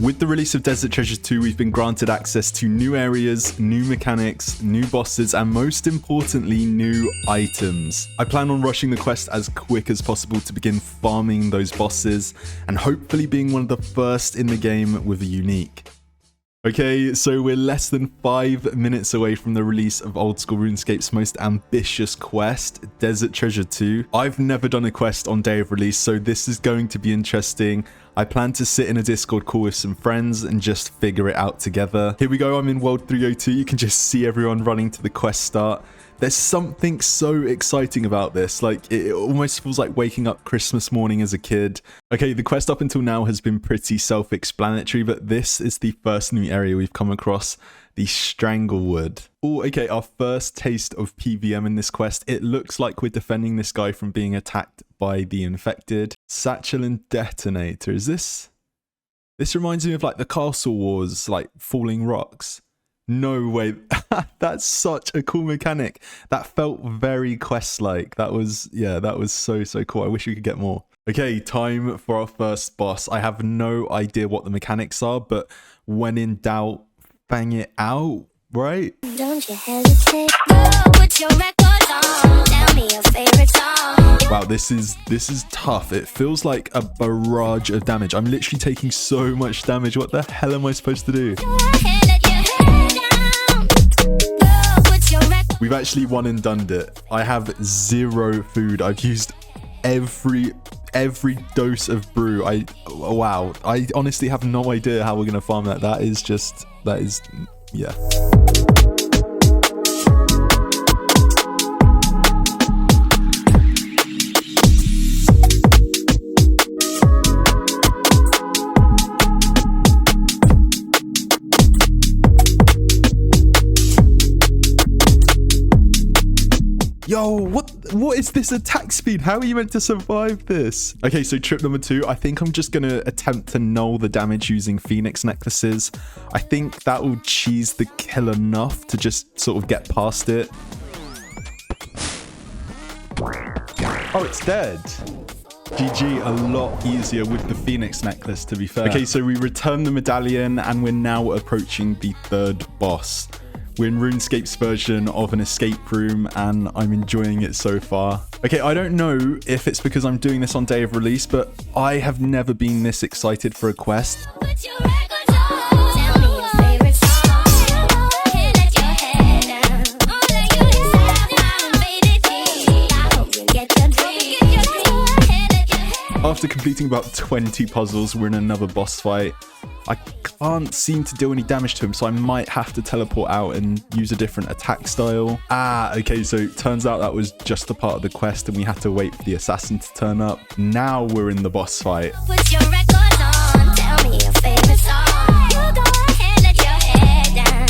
With the release of Desert Treasure 2, we've been granted access to new areas, new mechanics, new bosses, and most importantly, new items. I plan on rushing the quest as quick as possible to begin farming those bosses, and hopefully being one of the first in the game with a unique. Okay, so we're less than 5 minutes away from the release of Old School RuneScape's most ambitious quest, Desert Treasure 2. I've never done a quest on day of release, so this is going to be interesting. I plan to sit in a Discord call with some friends and just figure it out together. Here we go, I'm in World 302. You can just see everyone running to the quest start. There's something so exciting about this. Like, it almost feels like waking up Christmas morning as a kid. Okay, the quest up until now has been pretty self-explanatory, but this is the first new area we've come across, the Stranglewood. Oh, okay, our first taste of PVM in this quest. It looks like we're defending this guy from being attacked by the infected. Satchel and Detonator. Is this? This reminds me of like the Castle Wars, like falling rocks. No way. That's such a cool mechanic. That felt very quest-like. That was, yeah, that was so cool. I wish we could get more. Okay, time for our first boss. I have no idea what the mechanics are, but when in doubt, bang it out, right? Don't you hesitate. Go put your record on. Tell me your favorite song. Wow, this is tough. It feels like a barrage of damage. I'm literally taking so much damage. What the hell am I supposed to do? We've actually one and done it. I have 0 food. I've used every dose of brew. Wow. I honestly have no idea how we're gonna farm that. That is, yeah. Yo, what is this attack speed? How are you meant to survive this? Okay, so trip number 2. I think I'm just gonna attempt to null the damage using Phoenix necklaces. I think that will cheese the kill enough to just sort of get past it. Oh, it's dead. GG, a lot easier with the Phoenix necklace, to be fair. Okay, so we return the medallion and we're now approaching the 3rd boss. We're in RuneScape's version of an escape room and I'm enjoying it so far. Okay, I don't know if it's because I'm doing this on day of release, but I have never been this excited for a quest. After completing about 20 puzzles, we're in another boss fight. I can't seem to do any damage to him, so I might have to teleport out and use a different attack style. Ah, okay, so it turns out that was just the part of the quest and we had to wait for the assassin to turn up. Now we're in the boss fight. Put your record on. Tell me your favorite song. You go ahead, let your head down.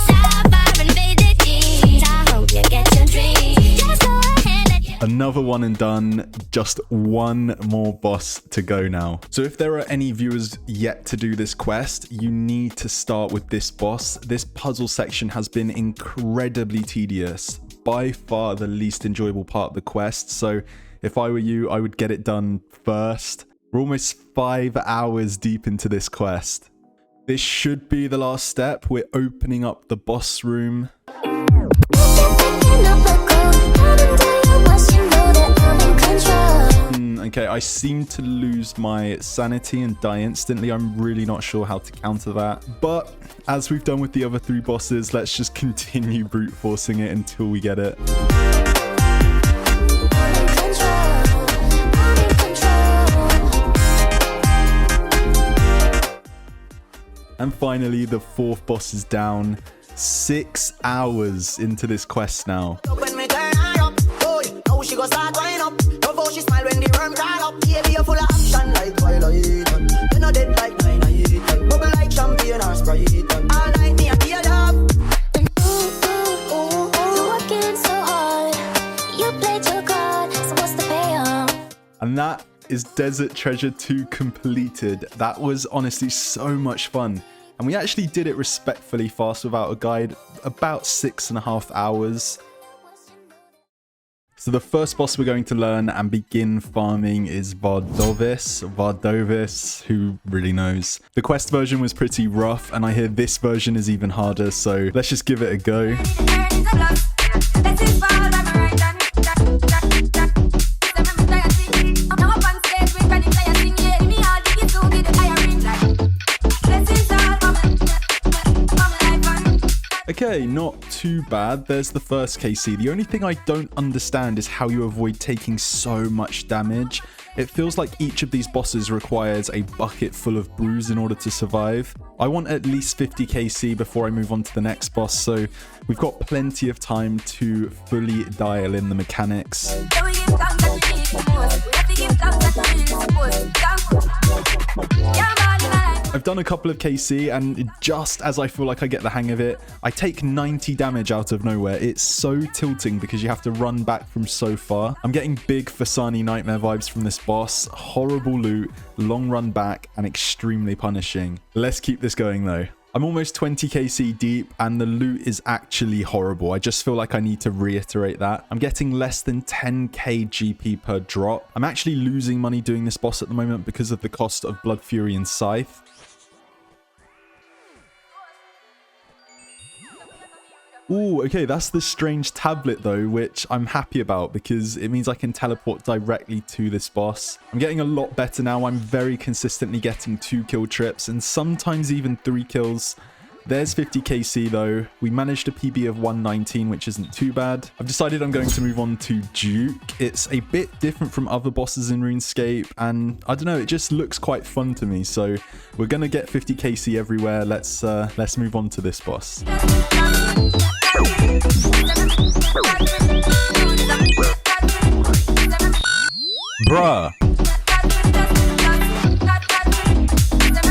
Stop firing faded jeans. I hope you get your dreams. Just go ahead, let your Another one and done. Just one more boss to go now. So if there are any viewers yet to do this quest, you need to start with this boss. This puzzle section has been incredibly tedious. By far the least enjoyable part of the quest. So if I were you, I would get it done first. We're almost 5 hours deep into this quest. This should be the last step. We're opening up the boss room. Okay, I seem to lose my sanity and die instantly. I'm really not sure how to counter that. But as we've done with the other 3 bosses, let's just continue brute forcing it until we get it. And finally, the 4th boss is down. 6 hours into this quest now. And that is Desert Treasure 2 completed. That was honestly so much fun. And we actually did it respectfully fast without a guide, about 6.5 hours. So the first boss we're going to learn and begin farming is Vardovis, who really knows. The quest version was pretty rough, and I hear this version is even harder, so let's just give it a go. Okay, not too bad. There's the first KC. The only thing I don't understand is how you avoid taking so much damage. It feels like each of these bosses requires a bucket full of brews in order to survive. I want at least 50 KC before I move on to the next boss, so we've got plenty of time to fully dial in the mechanics. I've done a couple of KC, and just as I feel like I get the hang of it, I take 90 damage out of nowhere. It's so tilting because you have to run back from so far. I'm getting big Fasani Nightmare vibes from this boss. Horrible loot, long run back, and extremely punishing. Let's keep this going though. I'm almost 20 KC deep, and the loot is actually horrible. I just feel like I need to reiterate that. I'm getting less than 10k GP per drop. I'm actually losing money doing this boss at the moment because of the cost of Blood Fury and Scythe. Ooh, okay, that's the strange tablet though, which I'm happy about because it means I can teleport directly to this boss. I'm getting a lot better now. I'm very consistently getting 2 kill trips and sometimes even 3 kills. There's 50 KC though. We managed a PB of 119, which isn't too bad. I've decided I'm going to move on to Duke. It's a bit different from other bosses in RuneScape, and I don't know, it just looks quite fun to me. So we're gonna get 50 KC everywhere. Let's move on to this boss. Bruh.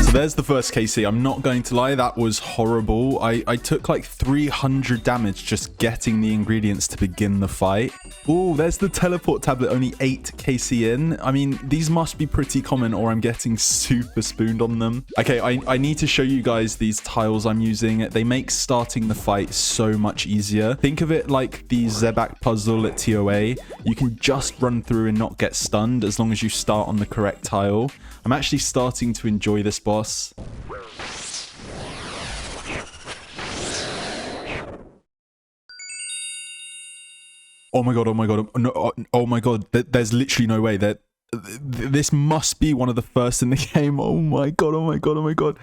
So there's the first KC. I'm not going to lie, that was horrible. I took like 300 damage just getting the ingredients to begin the fight. Ooh, there's the teleport tablet, only 8 KC in. I mean, these must be pretty common or I'm getting super spooned on them. Okay, I need to show you guys these tiles I'm using. They make starting the fight so much easier. Think of it like the Zebak puzzle at TOA. You can just run through and not get stunned as long as you start on the correct tile. I'm actually starting to enjoy this boss. Oh my god, oh my god, no, oh my god, there's literally no way that this must be one of the first in the game. Oh my god, oh my god, oh my god.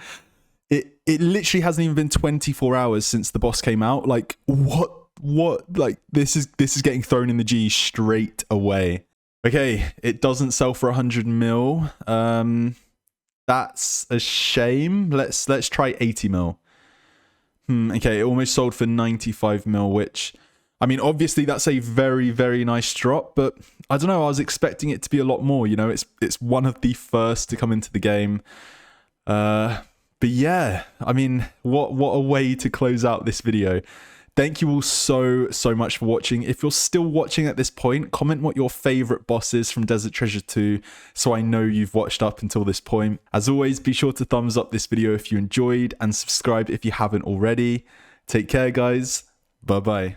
It literally hasn't even been 24 hours since the boss came out. Like, what, like, this is getting thrown in the G straight away. Okay, it doesn't sell for 100 mil. That's a shame. Let's try 80 mil. Okay, it almost sold for 95 mil, which, I mean, obviously that's a very, very nice drop, but I don't know, I was expecting it to be a lot more, you know, it's one of the first to come into the game. But yeah, I mean, what a way to close out this video. Thank you all so much for watching. If you're still watching at this point, comment what your favorite boss is from Desert Treasure 2 so I know you've watched up until this point. As always, be sure to thumbs up this video if you enjoyed and subscribe if you haven't already. Take care, guys. Bye-bye.